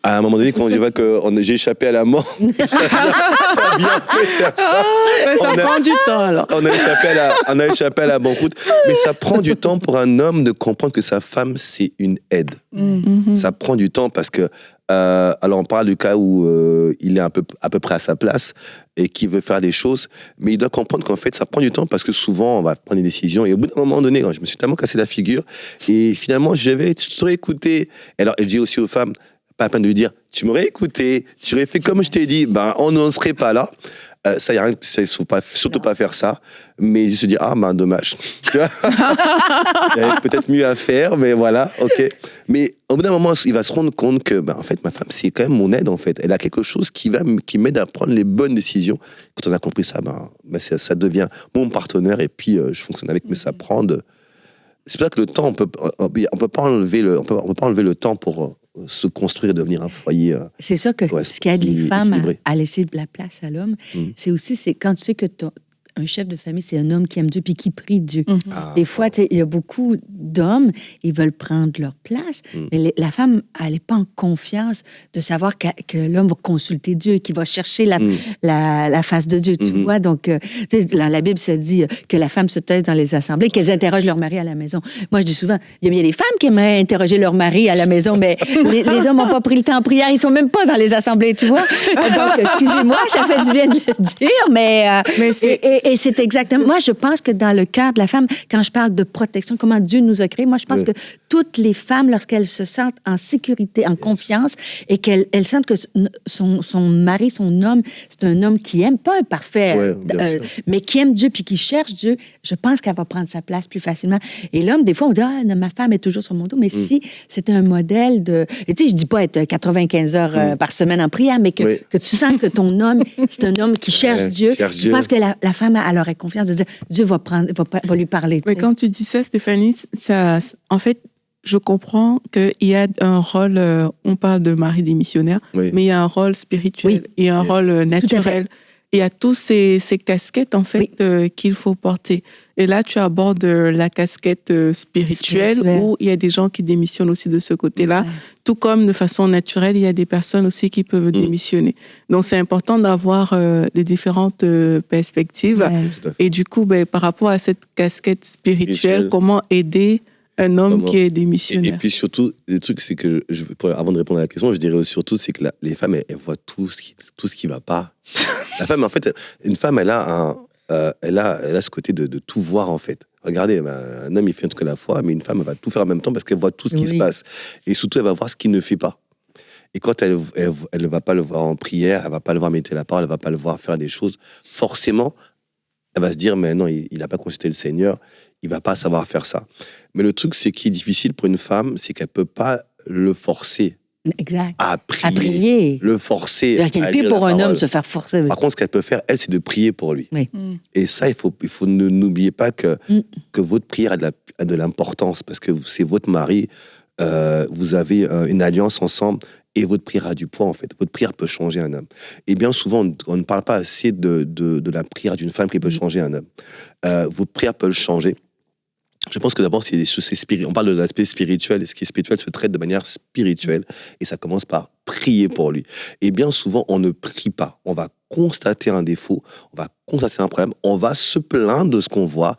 À un moment donné, quand je vois que j'ai échappé à la mort, t'as bien fait de faire ça. Ça prend du temps, alors. On a échappé à la banqueroute. Mais ça prend du temps pour un homme de comprendre que sa femme, c'est une aide. Ça prend du temps parce que... alors, on parle du cas où il est à peu près à sa place et qui veut faire des choses, mais il doit comprendre qu'en fait, ça prend du temps parce que souvent, on va prendre des décisions et au bout d'un moment donné, je me suis tellement cassé la figure et finalement, je t'aurais écouté. Alors, je dis aussi aux femmes, pas la peine de lui dire, tu m'aurais écouté, tu aurais fait comme je t'ai dit, on n'en serait pas là. Ça, il n'y a rien, il ne faut surtout pas faire ça. Mais se dire, dommage. Il y avait peut-être mieux à faire, mais voilà, ok. Mais au bout d'un moment, il va se rendre compte que, en fait, ma femme, c'est quand même mon aide, en fait. Elle a quelque chose qui m'aide à prendre les bonnes décisions. Quand on a compris ça, ça devient mon partenaire et puis je fonctionne avec, mais ça prend de... C'est pour ça que le temps, on peut pas enlever le temps pour se construire et devenir un foyer. C'est ça que ce qui aide les femmes à laisser de la place à l'homme, c'est quand tu sais que un chef de famille, c'est un homme qui aime Dieu puis qui prie Dieu. Des fois, il y a beaucoup d'hommes, ils veulent prendre leur place, mais la femme, elle n'est pas en confiance de savoir que l'homme va consulter Dieu et qu'il va chercher la face de Dieu, tu vois. Donc, dans la Bible, ça dit que la femme se taise dans les assemblées, qu'elles interrogent leur mari à la maison. Moi, je dis souvent, il y a bien des femmes qui aimeraient interroger leur mari à la maison, mais les hommes n'ont pas pris le temps en prière, ils sont même pas dans les assemblées, tu vois. Donc, excusez-moi, ça fait du bien de le dire, mais et c'est exactement... Moi, je pense que dans le cœur de la femme, quand je parle de protection, comment Dieu nous a créés, moi, je pense que toutes les femmes, lorsqu'elles se sentent en sécurité, en confiance, et qu'elles sentent que son mari, son homme, c'est un homme qui aime, pas un parfait, mais qui aime Dieu puis qui cherche Dieu, je pense qu'elle va prendre sa place plus facilement. Et l'homme, des fois, on dit, ma femme est toujours sur mon dos, mais si c'est un modèle de... Et tu sais, je dis pas être 95 heures par semaine en prière, mais que tu sens que ton homme, c'est un homme qui cherche Dieu. Je pense que la femme, elle aurait confiance de dire, Dieu va lui parler. Mais quand tu dis ça, Stéphanie, en fait, je comprends qu'il y a un rôle, on parle de mari démissionnaire, mais il y a un rôle spirituel et un rôle naturel. il y a tous ces casquettes, en fait, qu'il faut porter. Et là, tu abordes la casquette spirituelle où il y a des gens qui démissionnent aussi de ce côté-là. Ouais. Tout comme de façon naturelle, il y a des personnes aussi qui peuvent démissionner. Donc, c'est important d'avoir les différentes perspectives. Ouais. Et du coup, par rapport à cette casquette spirituelle, comment aider un homme qui est démissionnaire. Et puis surtout, le truc, c'est que, avant de répondre à la question, je dirais surtout, c'est que les femmes, elles voient tout ce qui va pas. La femme, en fait, une femme, elle a ce côté de tout voir, en fait. Regardez, un homme, il fait un truc à la fois, mais une femme, elle va tout faire en même temps parce qu'elle voit tout ce qui se passe. Et surtout, elle va voir ce qu'il ne fait pas. Et quand elle ne va pas le voir en prière, elle ne va pas le voir méditer la parole, elle ne va pas le voir faire des choses, forcément, elle va se dire, mais non, il n'a pas consulté le Seigneur, il ne va pas savoir faire ça. Mais le truc, c'est qui est difficile pour une femme, c'est qu'elle ne peut pas le forcer à prier. Le forcer à lire pire pour un homme se faire forcer. Par contre, ce qu'elle peut faire, elle, c'est de prier pour lui. Oui. Et ça, il faut n'oubliez pas que votre prière a de l'importance parce que c'est votre mari, vous avez une alliance ensemble et votre prière a du poids, en fait. Votre prière peut changer un homme. Et bien souvent, on ne parle pas assez de la prière d'une femme qui peut changer un homme. Votre prière peut le changer. Je pense que d'abord, on parle de l'aspect spirituel, et ce qui est spirituel se traite de manière spirituelle, et ça commence par prier pour lui. Et bien souvent, on ne prie pas. On va constater un défaut, on va constater un problème, on va se plaindre de ce qu'on voit,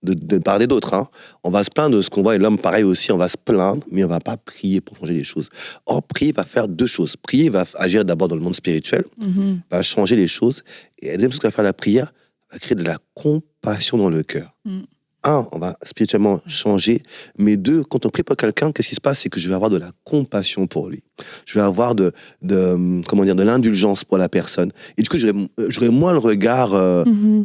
de parler d'autres. Hein. On va se plaindre de ce qu'on voit, et l'homme, pareil aussi, on va se plaindre, mais on ne va pas prier pour changer les choses. Or, prier va faire deux choses. Prier va agir d'abord dans le monde spirituel, va changer les choses, et la deuxième chose que va faire la prière, va créer de la compassion dans le cœur. Un, on va spirituellement changer, mais deux, quand on prie pour quelqu'un, qu'est-ce qui se passe? C'est que je vais avoir de la compassion pour lui. Je vais avoir de l'indulgence pour la personne. Et du coup, j'aurai moins le regard...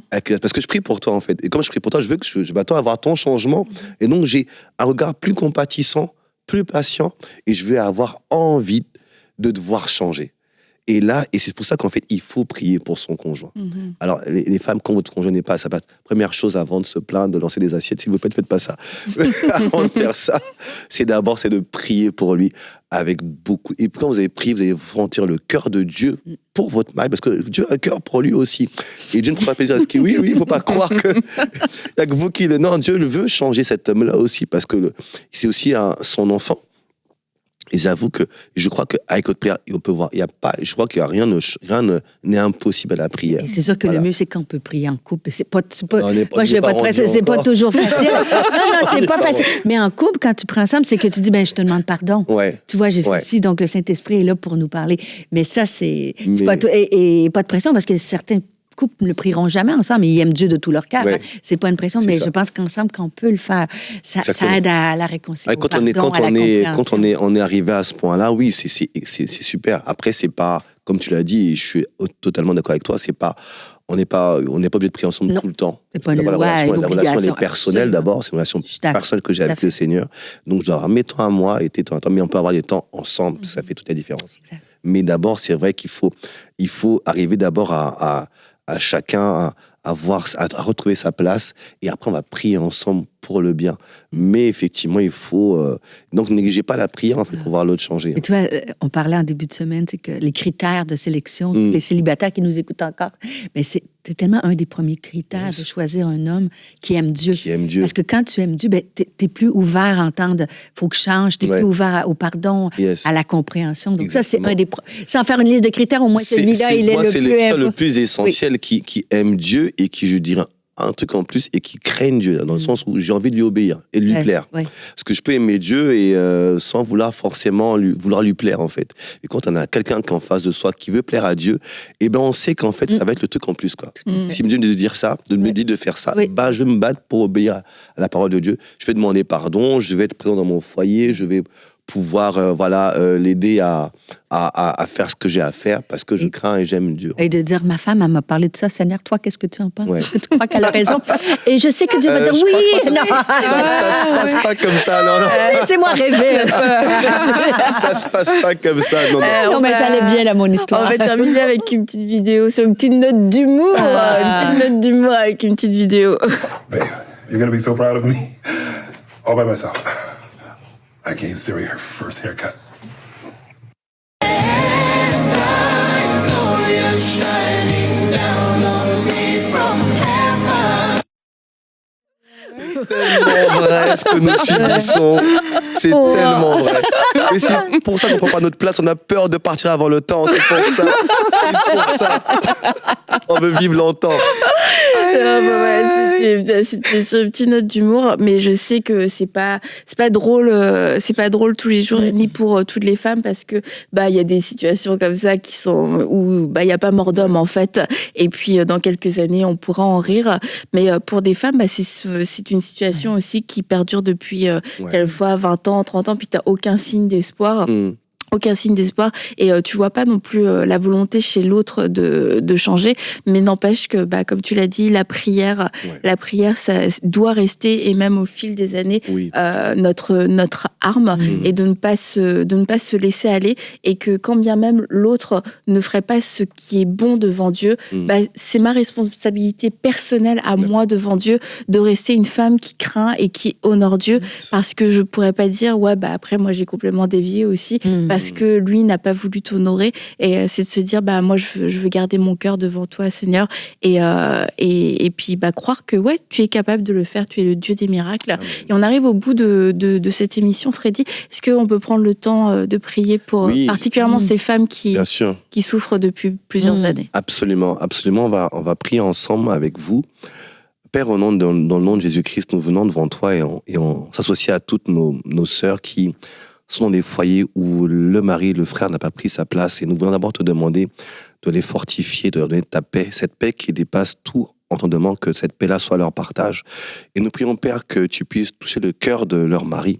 parce que je prie pour toi, en fait. Et comme je prie pour toi, je m'attends à avoir ton changement. Et donc, j'ai un regard plus compatissant, plus patient, et je vais avoir envie de te voir changer. Et c'est pour ça qu'en fait, il faut prier pour son conjoint. Alors, les femmes, quand votre conjoint n'est pas à sa place, première chose avant de se plaindre, de lancer des assiettes, s'il vous plaît, ne faites pas ça. Avant de faire ça, c'est de prier pour lui avec beaucoup. Et quand vous avez prié, vous allez sentir le cœur de Dieu pour votre mari, parce que Dieu a un cœur pour lui aussi. Et Dieu ne prend pas plaisir à ce qu'il... Oui, il ne faut pas croire que... Il n'y a que vous qui le... Non, Dieu veut changer cet homme-là aussi, parce que c'est aussi son enfant. Et j'avoue que je crois qu'avec votre prière, on peut voir, je crois qu'il y a rien n'est impossible à la prière. Et c'est sûr que le mieux, c'est qu'on peut prier en couple. Moi, je vais pas te presser, c'est pas toujours facile. Non, c'est pas facile. Mais en couple, quand tu prends ensemble, c'est que tu dis, je te demande pardon. Ouais. Tu vois, j'ai fait ci, donc le Saint-Esprit est là pour nous parler. Mais ça, c'est pas tout. Et pas de pression, parce que certains couples ne prieront jamais ensemble, mais ils aiment Dieu de tout leur cœur. Ouais. Hein. C'est pas une pression, mais je pense qu'ensemble, quand on peut le faire, ça aide à la réconciliation. Quand on est arrivé à ce point-là, oui, c'est super. Après, c'est pas, comme tu l'as dit, et je suis totalement d'accord avec toi, on n'est pas obligé de prier ensemble tout le temps. C'est pas une loi, la relation elle est personnelle d'abord, c'est une relation personnelle que j'ai avec le Seigneur. Donc, je dois avoir mes temps à moi et tes temps à toi, mais on peut avoir des temps ensemble, ça fait toute la différence. Exact. Mais d'abord, c'est vrai qu'il faut arriver d'abord à chacun à retrouver sa place, et après on va prier ensemble pour le bien. Mais effectivement, il faut donc ne négligez pas la prière en fait pour voir l'autre changer. Et tu vois, on parlait en début de semaine, c'est que les critères de sélection, les célibataires qui nous écoutent encore, mais c'est tellement un des premiers critères de choisir un homme qui aime Dieu. Parce que quand tu aimes Dieu, t'es plus ouvert à entendre, faut que je change, t'es plus ouvert au pardon, à la compréhension. Donc ça, c'est un des sans faire une liste de critères, au moins celui-là, il est le plus essentiel qui aime Dieu et qui, je dirais, un truc en plus et qui craigne Dieu, dans le sens où j'ai envie de lui obéir et de lui plaire. Parce que je peux aimer Dieu et sans vouloir forcément vouloir lui plaire, en fait. Et quand on a quelqu'un qui est en face de soi qui veut plaire à Dieu, on sait qu'en fait, ça va être le truc en plus, quoi. Si Dieu me dit de dire ça, de me dire de faire ça, je vais me battre pour obéir à la parole de Dieu. Je vais demander pardon, je vais être présent dans mon foyer, je vais pouvoir l'aider à faire ce que j'ai à faire parce que je crains et j'aime Dieu. Et de dire, ma femme, elle m'a parlé de ça, Seigneur, toi, qu'est-ce que tu en penses? Est-ce que tu crois qu'elle a raison? Et je sais que Dieu va dire oui. Ça se passe pas comme ça, non. Laissez-moi rêver un peu. Ça se passe pas comme ça, non. Non, mais j'allais bien, là, mon histoire. On va terminer avec une petite vidéo, sur une petite note d'humour. Une petite note d'humour avec une petite vidéo. Babe, you're gonna be so proud of me. All by myself. I gave Siri her first haircut. And I know you're shining down. ce que nous subissons. C'est tellement vrai. Et c'est pour ça qu'on ne prend pas notre place. On a peur de partir avant le temps. C'est pour ça. On veut vivre longtemps. C'était sur une petite note d'humour, mais je sais que c'est pas drôle tous les jours, ni pour toutes les femmes, parce que il y a des situations comme ça qui sont où il y a pas mort d'homme en fait, et puis dans quelques années on pourra en rire, mais pour des femmes c'est une situation aussi qui perdure depuis quelquefois 20 ans, 30 ans, puis t'as aucun signe d'espoir. Aucun signe d'espoir, et tu vois pas non plus la volonté chez l'autre de changer, mais n'empêche que comme tu l'as dit, la prière ça doit rester, et même au fil des années notre arme, et de ne pas se laisser aller, et que quand bien même l'autre ne ferait pas ce qui est bon devant Dieu, c'est ma responsabilité personnelle à moi devant Dieu de rester une femme qui craint et qui honore Dieu, parce que je pourrais pas dire après moi j'ai complètement dévié aussi, parce que lui n'a pas voulu t'honorer, et c'est de se dire moi je veux garder mon cœur devant toi, Seigneur, et puis croire que tu es capable de le faire, tu es le Dieu des miracles. Amen. Et on arrive au bout de cette émission, Freddy. Est-ce qu'on peut prendre le temps de prier pour particulièrement ces femmes qui souffrent depuis plusieurs années? Absolument. On va prier ensemble avec vous. Père, dans le nom de Jésus-Christ, nous venons devant toi et on s'associe à toutes nos sœurs qui sont dans des foyers où le mari, le frère n'a pas pris sa place, et nous voulons d'abord te demander de les fortifier, de leur donner ta paix, cette paix qui dépasse tout entendement, que cette paix-là soit leur partage. Et nous prions, Père, que tu puisses toucher le cœur de leur mari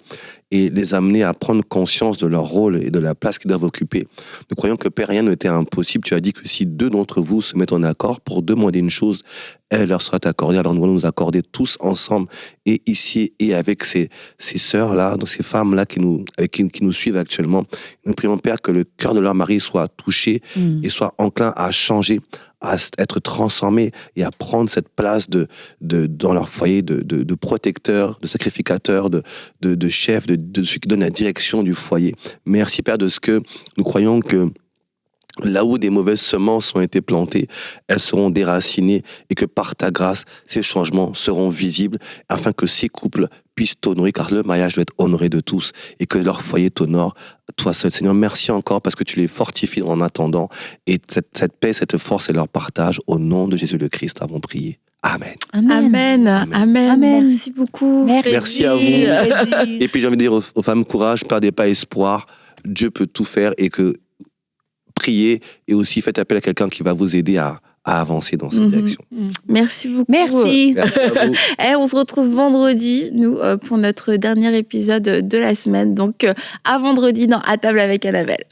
et les amener à prendre conscience de leur rôle et de la place qu'ils doivent occuper. Nous croyons que, Père, rien n'était impossible. Tu as dit que si 2 d'entre vous se mettent en accord pour demander une chose, elle leur sera accordée. Alors nous allons nous accorder tous ensemble, et ici et avec ces sœurs-là, ces femmes-là qui nous suivent actuellement. Nous prions, Père, que le cœur de leur mari soit touché et soit enclin à changer, à être transformé et à prendre cette place dans leur foyer de protecteur, de sacrificateur, de chef, de celui qui donne la direction du foyer. Merci, Père, de ce que nous croyons que là où des mauvaises semences ont été plantées, elles seront déracinées, et que par ta grâce, ces changements seront visibles, afin que ces couples puissent t'honorer, car le mariage doit être honoré de tous, et que leur foyer t'honore, toi seul. Seigneur, merci encore parce que tu les fortifies en attendant, et cette paix, cette force et leur partage, au nom de Jésus le Christ, avons prié. Amen. Amen. Merci beaucoup. Merci à vous. Et puis j'ai envie de dire aux femmes, courage, perdez pas espoir. Dieu peut tout faire, et que priez, et aussi faites appel à quelqu'un qui va vous aider à avancer dans cette direction. Merci beaucoup. Merci. Merci à vous. On se retrouve vendredi, nous, pour notre dernier épisode de la semaine. Donc, à vendredi dans À table avec Annabelle.